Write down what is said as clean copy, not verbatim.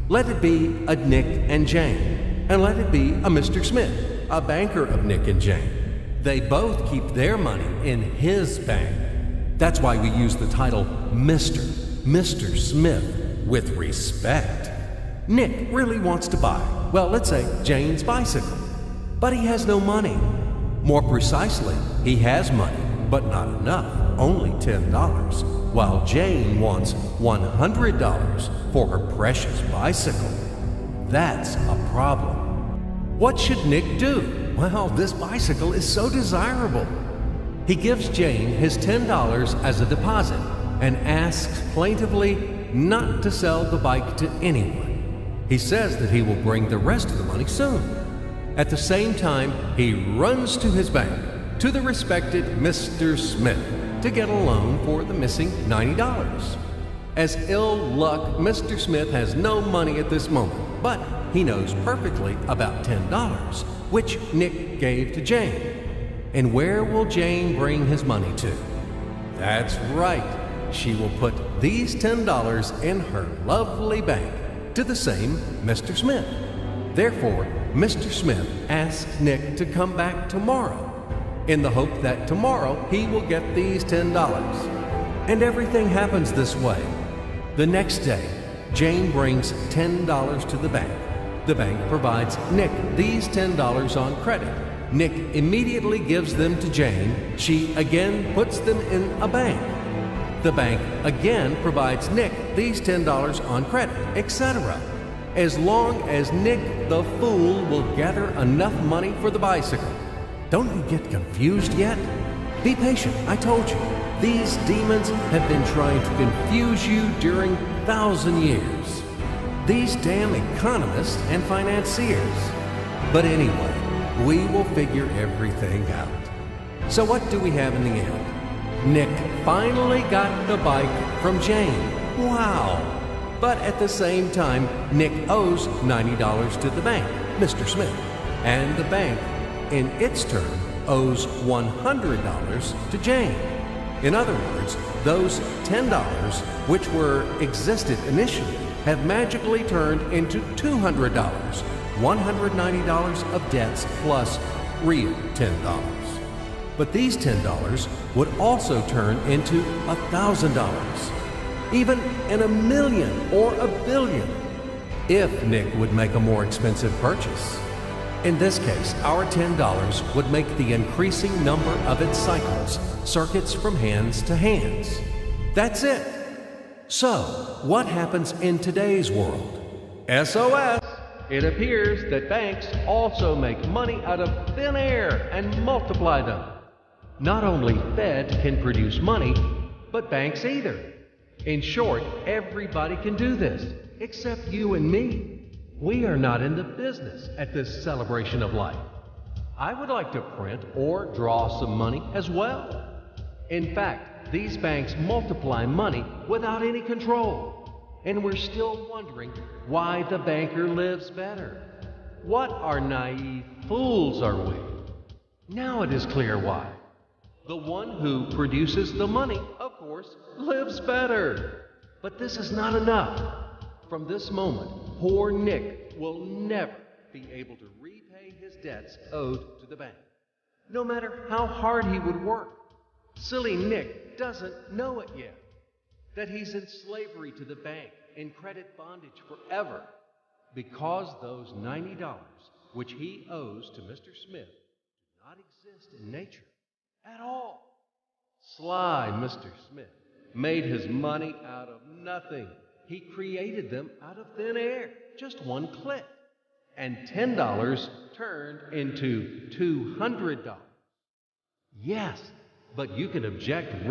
Let it be a Nick and Jane, and let it be a Mr. Smith, a banker of Nick and Jane. They both keep their money in his bank. That's why we use the title Mr. Smith with respect. Nick really wants to buy, well, let's say Jane's bicycle, but he has no money. More precisely, he has money, but not enough, only $10, while Jane wants $100 for her precious bicycle. That's a problem. What should Nick do? Well, this bicycle is so desirable. He gives Jane his $10 as a deposit and asks plaintively not to sell the bike to anyone. He says that he will bring the rest of the money soon. At the same time, he runs to his bank, to the respected Mr. Smith, to get a loan for the missing $90. As ill luck, Mr. Smith has no money at this moment, but he knows perfectly about $10, which Nick gave to Jane. And where will Jane bring his money to? That's right. She will put these $10 in her lovely bank to the same Mr. Smith. Therefore, Mr. Smith asks Nick to come back tomorrow in the hope that tomorrow he will get these $10. And everything happens this way. The next day, Jane brings $10 to the bank. The bank provides Nick these $10 on credit. Nick immediately gives them to Jane. She again puts them in a bank. The bank again provides Nick these $10 on credit, etc. As long as Nick the fool will gather enough money for the bicycle. Don't you get confused yet? Be patient, I told you. These demons have been trying to confuse you during 1,000 years. These damn economists and financiers. But anyway, we will figure everything out. So what do we have in the end? Nick finally got the bike from Jane. Wow! But at the same time, Nick owes $90 to the bank, Mr. Smith, and the bank, in its turn, owes $100 to Jane. In other words, those $10, which existed initially, have magically turned into $200, $190 of debts plus real $10. But these $10 would also turn into $1,000, even in $1 million or $1 billion, if Nick would make a more expensive purchase. In this case, our $10 would make the increasing number of its cycles, circuits from hands to hands. That's it. So, what happens in today's world? SOS! It appears that banks also make money out of thin air and multiply them. Not only Fed can produce money, but banks either. In short, everybody can do this, except you and me. We are not in the business at this celebration of life. I would like to print or draw some money as well. In fact, these banks multiply money without any control. And we're still wondering why the banker lives better. What are naive fools are we? Now it is clear why. The one who produces the money, of course, lives better. But this is not enough. From this moment, poor Nick will never be able to repay his debts owed to the bank, no matter how hard he would work. Silly Nick doesn't know it yet, that he's in slavery to the bank, in credit bondage forever, because those $90, which he owes to Mr. Smith, do not exist in nature at all. Sly Mr. Smith made his money out of nothing. He created them out of thin air, just one click. And $10 turned into $200. Yes, but you can object